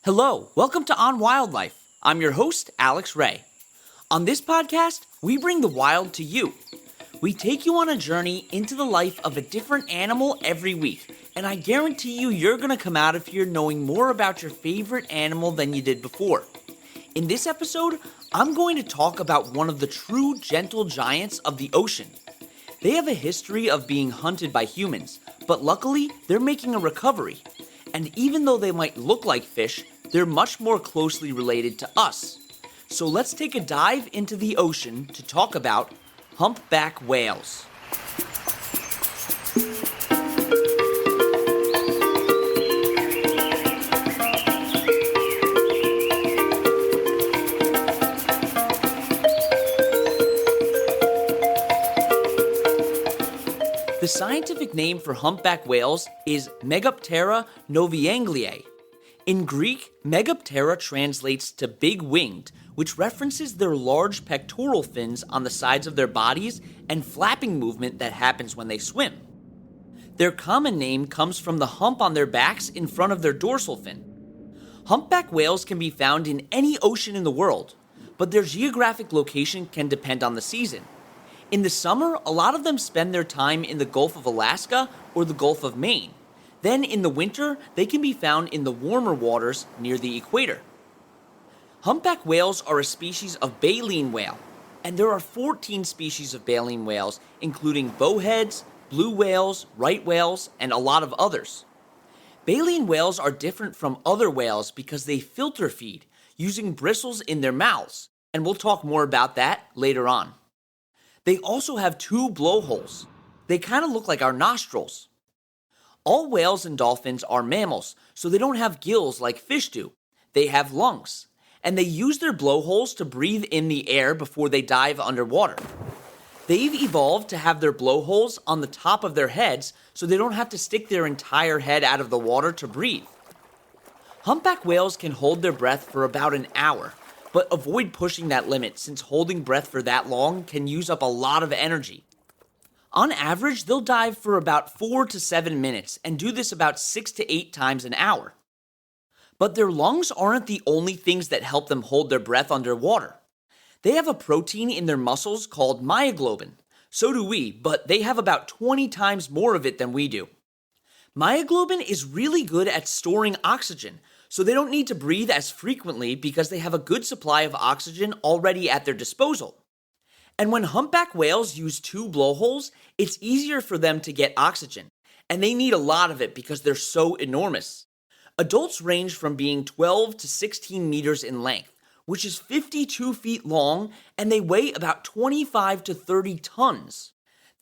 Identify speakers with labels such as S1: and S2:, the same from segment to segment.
S1: Hello, welcome to On Wildlife. I'm your host, Alex Ray. On this podcast, we bring the wild to you. We take you on a journey into the life of a different animal every week, and I guarantee you're going to come out of here knowing more about your favorite animal than you did before. In this episode, I'm going to talk about one of the true gentle giants of the ocean. They have a history of being hunted by humans, but luckily, they're making a recovery. And even though they might look like fish, they're much more closely related to us. So let's take a dive into the ocean to talk about humpback whales. The scientific name for humpback whales is Megaptera novaeangliae. In Greek, Megaptera translates to big-winged, which references their large pectoral fins on the sides of their bodies and flapping movement that happens when they swim. Their common name comes from the hump on their backs in front of their dorsal fin. Humpback whales can be found in any ocean in the world, but their geographic location can depend on the season. In the summer, a lot of them spend their time in the Gulf of Alaska or the Gulf of Maine. Then in the winter, they can be found in the warmer waters near the equator. Humpback whales are a species of baleen whale, and there are 14 species of baleen whales, including bowheads, blue whales, right whales, and a lot of others. Baleen whales are different from other whales because they filter feed, using bristles in their mouths, and we'll talk more about that later on. They also have two blowholes. They kind of look like our nostrils. All whales and dolphins are mammals, so they don't have gills like fish do. They have lungs, and they use their blowholes to breathe in the air before they dive underwater. They've evolved to have their blowholes on the top of their heads so they don't have to stick their entire head out of the water to breathe. Humpback whales can hold their breath for about an hour, but avoid pushing that limit since holding breath for that long can use up a lot of energy. On average, they'll dive for about 4 to 7 minutes and do this about 6 to 8 times an hour. But their lungs aren't the only things that help them hold their breath underwater. They have a protein in their muscles called myoglobin. So do we, but they have about 20 times more of it than we do. Myoglobin is really good at storing oxygen, so they don't need to breathe as frequently because they have a good supply of oxygen already at their disposal. And when humpback whales use two blowholes, it's easier for them to get oxygen, and they need a lot of it because they're so enormous. Adults range from being 12 to 16 meters in length, which is 52 feet long, and they weigh about 25 to 30 tons.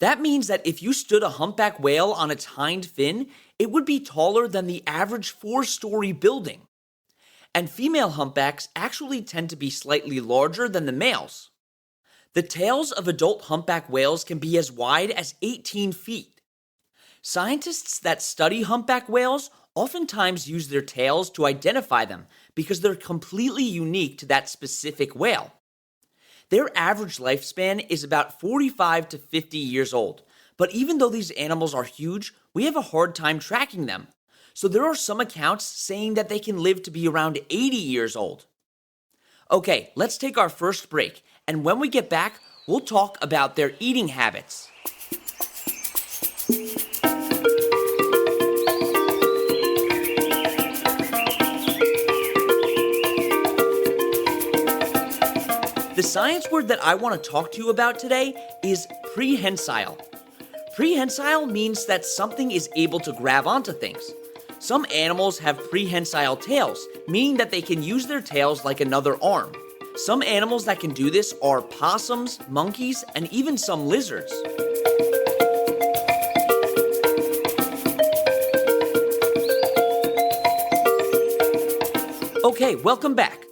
S1: That means that if you stood a humpback whale on its hind fin, it would be taller than the average 4-story building. And female humpbacks actually tend to be slightly larger than the males. The tails of adult humpback whales can be as wide as 18 feet. Scientists that study humpback whales oftentimes use their tails to identify them because they're completely unique to that specific whale. Their average lifespan is about 45 to 50 years old, but even though these animals are huge, we have a hard time tracking them. So there are some accounts saying that they can live to be around 80 years old. Okay, let's take our first break, and when we get back, we'll talk about their eating habits. The science word that I want to talk to you about today is prehensile. Prehensile means that something is able to grab onto things. Some animals have prehensile tails, meaning that they can use their tails like another arm. Some animals that can do this are possums, monkeys, and even some lizards. Okay, welcome back.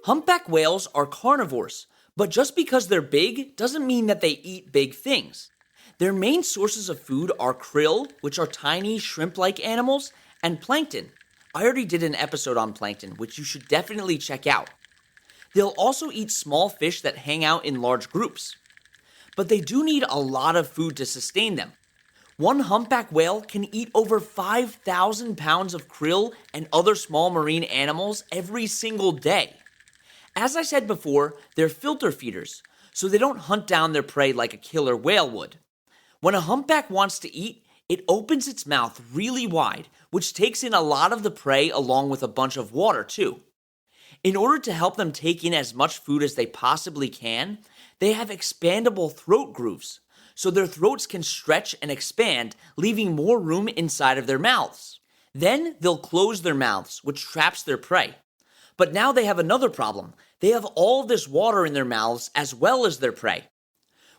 S1: Humpback whales are carnivores, but just because they're big doesn't mean that they eat big things. Their main sources of food are krill, which are tiny shrimp-like animals, and plankton. I already did an episode on plankton, which you should definitely check out. They'll also eat small fish that hang out in large groups. But they do need a lot of food to sustain them. One humpback whale can eat over 5,000 pounds of krill and other small marine animals every single day. As I said before, they're filter feeders, so they don't hunt down their prey like a killer whale would. When a humpback wants to eat, it opens its mouth really wide, which takes in a lot of the prey along with a bunch of water too. In order to help them take in as much food as they possibly can, they have expandable throat grooves, so their throats can stretch and expand, leaving more room inside of their mouths. Then they'll close their mouths, which traps their prey. But now they have another problem. They have all of this water in their mouths as well as their prey.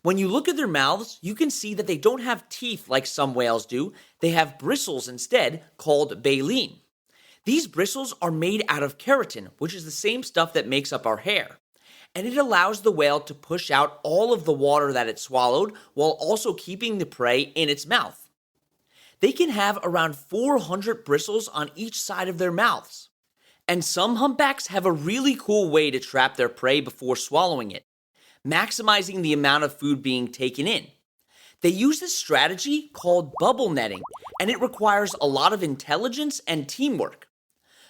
S1: When you look at their mouths, you can see that they don't have teeth like some whales do. They have bristles instead, called baleen. These bristles are made out of keratin, which is the same stuff that makes up our hair. And it allows the whale to push out all of the water that it swallowed while also keeping the prey in its mouth. They can have around 400 bristles on each side of their mouths. And some humpbacks have a really cool way to trap their prey before swallowing it, maximizing the amount of food being taken in. They use this strategy called bubble netting, and it requires a lot of intelligence and teamwork.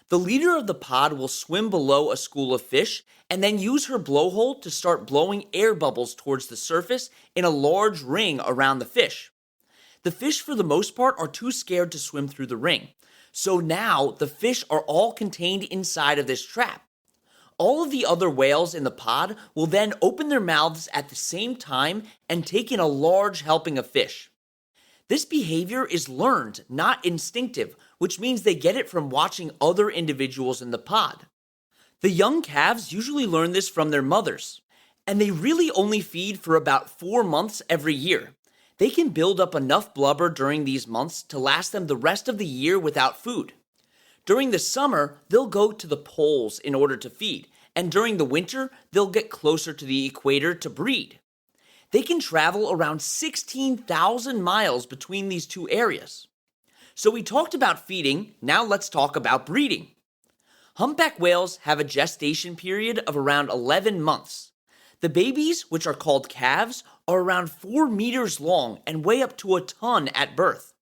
S1: The leader of the pod will swim below a school of fish and then use her blowhole to start blowing air bubbles towards the surface in a large ring around the fish. The fish, for the most part, are too scared to swim through the ring. So now the fish are all contained inside of this trap. All of the other whales in the pod will then open their mouths at the same time and take in a large helping of fish. This behavior is learned, not instinctive, which means they get it from watching other individuals in the pod. The young calves usually learn this from their mothers, and they really only feed for about 4 months every year. They can build up enough blubber during these months to last them the rest of the year without food. During the summer, they'll go to the poles in order to feed, and during the winter, they'll get closer to the equator to breed. They can travel around 16,000 miles between these two areas. So we talked about feeding, now let's talk about breeding. Humpback whales have a gestation period of around 11 months. The babies, which are called calves, are around 4 meters long and weigh up to a ton at birth.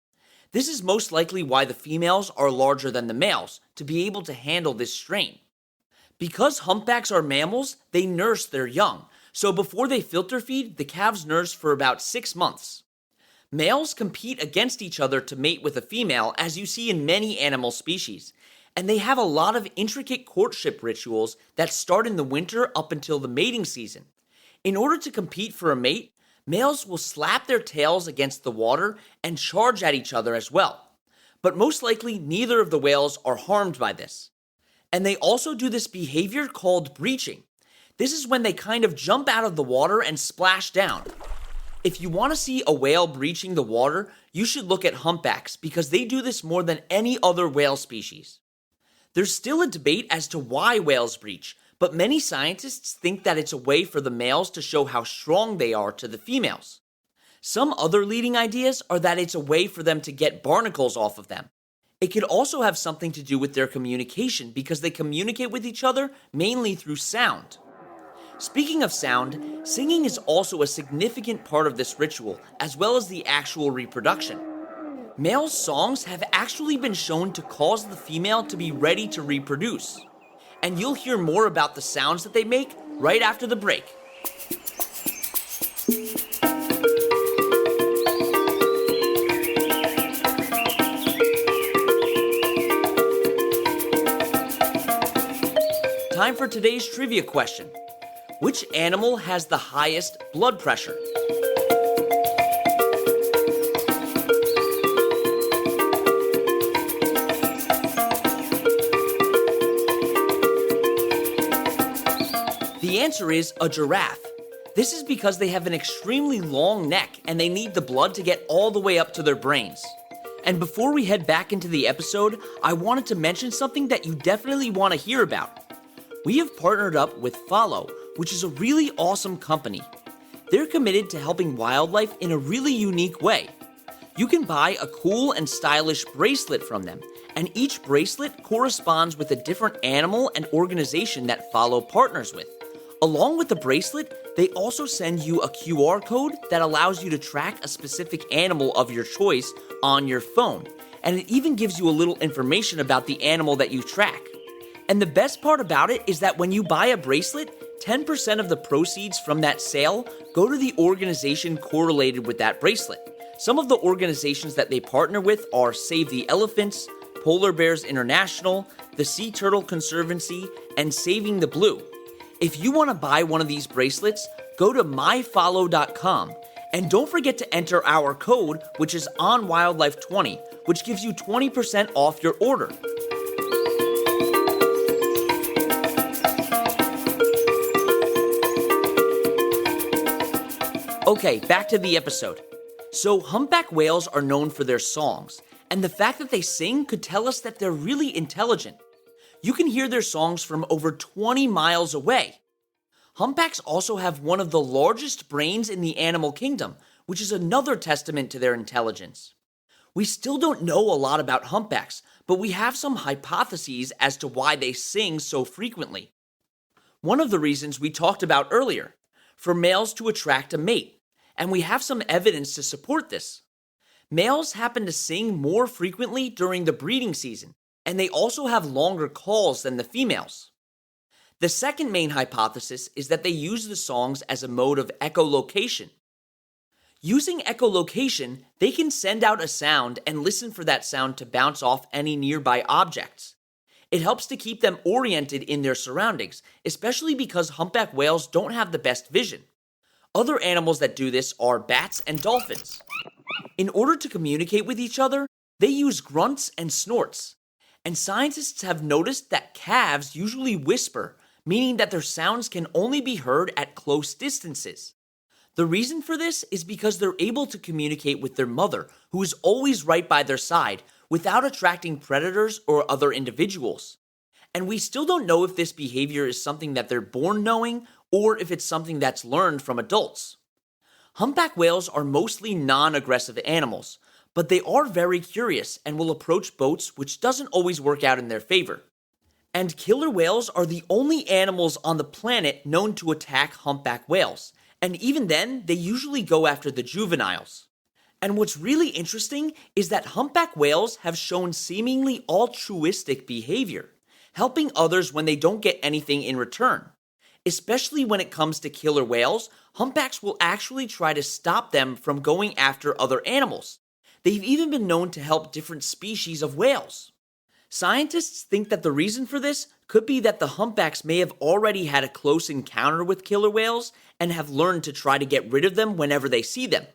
S1: This is most likely why the females are larger than the males, to be able to handle this strain. Because humpbacks are mammals, they nurse their young, so before they filter feed, the calves nurse for about 6 months. Males compete against each other to mate with a female, as you see in many animal species, and they have a lot of intricate courtship rituals that start in the winter up until the mating season. In order to compete for a mate, males will slap their tails against the water and charge at each other as well. But most likely, neither of the whales are harmed by this. And they also do this behavior called breaching. This is when they kind of jump out of the water and splash down. If you want to see a whale breaching the water, you should look at humpbacks because they do this more than any other whale species. There's still a debate as to why whales breach, but many scientists think that it's a way for the males to show how strong they are to the females. Some other leading ideas are that it's a way for them to get barnacles off of them. It could also have something to do with their communication because they communicate with each other mainly through sound. Speaking of sound, singing is also a significant part of this ritual, as well as the actual reproduction. Male songs have actually been shown to cause the female to be ready to reproduce. And you'll hear more about the sounds that they make right after the break. Time for today's trivia question. Which animal has the highest blood pressure? The answer is a giraffe. This is because they have an extremely long neck and they need the blood to get all the way up to their brains. And before we head back into the episode, I wanted to mention something that you definitely want to hear about. We have partnered up with Follow, which is a really awesome company. They're committed to helping wildlife in a really unique way. You can buy a cool and stylish bracelet from them, and each bracelet corresponds with a different animal and organization that Follow partners with. Along with the bracelet, they also send you a QR code that allows you to track a specific animal of your choice on your phone, and it even gives you a little information about the animal that you track. And the best part about it is that when you buy a bracelet, 10% of the proceeds from that sale go to the organization correlated with that bracelet. Some of the organizations that they partner with are Save the Elephants, Polar Bears International, the Sea Turtle Conservancy, and Saving the Blue. If you want to buy one of these bracelets, go to myfollow.com, and don't forget to enter our code, which is OnWildlife20, which gives you 20% off your order. Okay, back to the episode. So humpback whales are known for their songs, and the fact that they sing could tell us that they're really intelligent. You can hear their songs from over 20 miles away. Humpbacks also have one of the largest brains in the animal kingdom, which is another testament to their intelligence. We still don't know a lot about humpbacks, but we have some hypotheses as to why they sing so frequently. One of the reasons we talked about earlier, for males to attract a mate, and we have some evidence to support this. Males happen to sing more frequently during the breeding season, and they also have longer calls than the females. The second main hypothesis is that they use the songs as a mode of echolocation. Using echolocation, they can send out a sound and listen for that sound to bounce off any nearby objects. It helps to keep them oriented in their surroundings, especially because humpback whales don't have the best vision. Other animals that do this are bats and dolphins. In order to communicate with each other, they use grunts and snorts. And scientists have noticed that calves usually whisper, meaning that their sounds can only be heard at close distances. The reason for this is because they're able to communicate with their mother, who is always right by their side, without attracting predators or other individuals. And we still don't know if this behavior is something that they're born knowing or if it's something that's learned from adults. Humpback whales are mostly non-aggressive animals, but they are very curious and will approach boats, which doesn't always work out in their favor. And killer whales are the only animals on the planet known to attack humpback whales, and even then, they usually go after the juveniles. And what's really interesting is that humpback whales have shown seemingly altruistic behavior, helping others when they don't get anything in return. Especially when it comes to killer whales, humpbacks will actually try to stop them from going after other animals. They've even been known to help different species of whales. Scientists think that the reason for this could be that the humpbacks may have already had a close encounter with killer whales and have learned to try to get rid of them whenever they see them.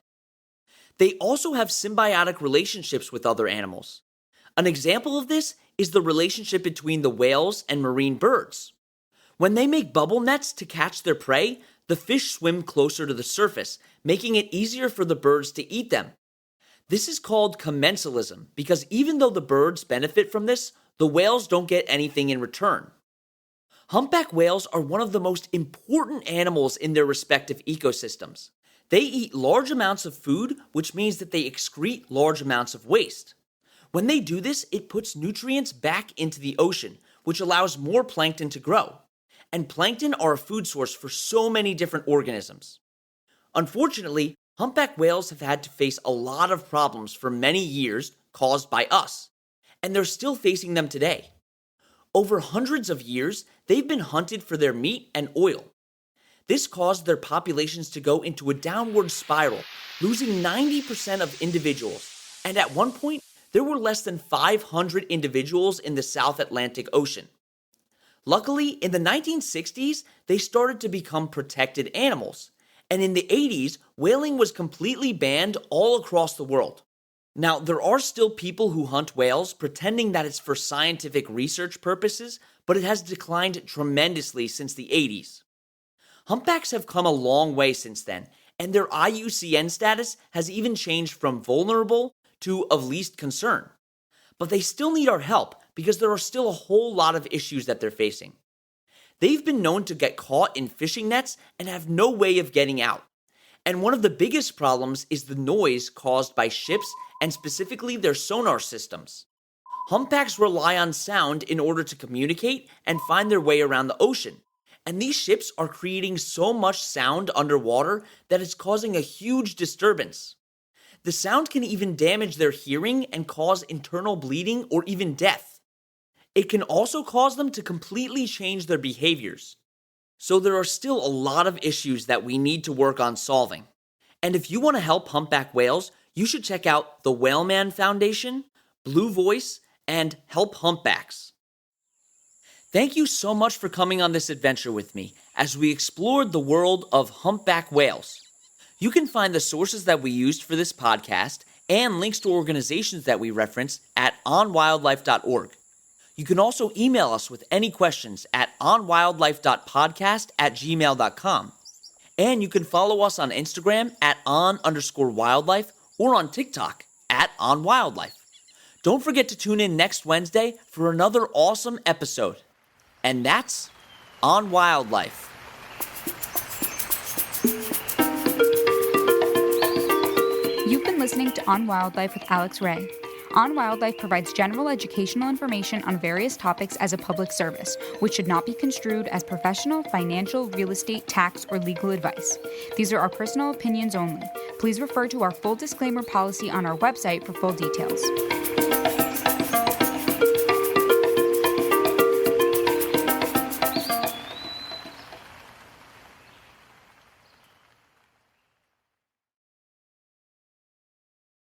S1: They also have symbiotic relationships with other animals. An example of this is the relationship between the whales and marine birds. When they make bubble nets to catch their prey, the fish swim closer to the surface, making it easier for the birds to eat them. This is called commensalism because even though the birds benefit from this, the whales don't get anything in return. Humpback whales are one of the most important animals in their respective ecosystems. They eat large amounts of food, which means that they excrete large amounts of waste. When they do this, it puts nutrients back into the ocean, which allows more plankton to grow. And plankton are a food source for so many different organisms. Unfortunately, humpback whales have had to face a lot of problems for many years caused by us, and they're still facing them today. Over hundreds of years, they've been hunted for their meat and oil. This caused their populations to go into a downward spiral, losing 90% of individuals, and at one point, there were less than 500 individuals in the South Atlantic Ocean. Luckily, in the 1960s, they started to become protected animals, and in the 80s, whaling was completely banned all across the world. Now, there are still people who hunt whales pretending that it's for scientific research purposes, but it has declined tremendously since the 80s. Humpbacks have come a long way since then, and their IUCN status has even changed from vulnerable to of least concern. But they still need our help because there are still a whole lot of issues that they're facing. They've been known to get caught in fishing nets and have no way of getting out. And one of the biggest problems is the noise caused by ships and specifically their sonar systems. Humpbacks rely on sound in order to communicate and find their way around the ocean. And these ships are creating so much sound underwater that it's causing a huge disturbance. The sound can even damage their hearing and cause internal bleeding or even death. It can also cause them to completely change their behaviors. So there are still a lot of issues that we need to work on solving. And if you want to help humpback whales, you should check out the Whaleman Foundation, Blue Voice, and Help Humpbacks. Thank you so much for coming on this adventure with me as we explored the world of humpback whales. You can find the sources that we used for this podcast and links to organizations that we reference at onwildlife.org. You can also email us with any questions at onwildlife.podcast@gmail.com. And you can follow us on Instagram at @on_wildlife or on TikTok at @onwildlife. Don't forget to tune in next Wednesday for another awesome episode. And that's On Wildlife.
S2: You've been listening to On Wildlife with Alex Ray. On Wildlife provides general educational information on various topics as a public service, which should not be construed as professional, financial, real estate, tax, or legal advice. These are our personal opinions only. Please refer to our full disclaimer policy on our website for full details.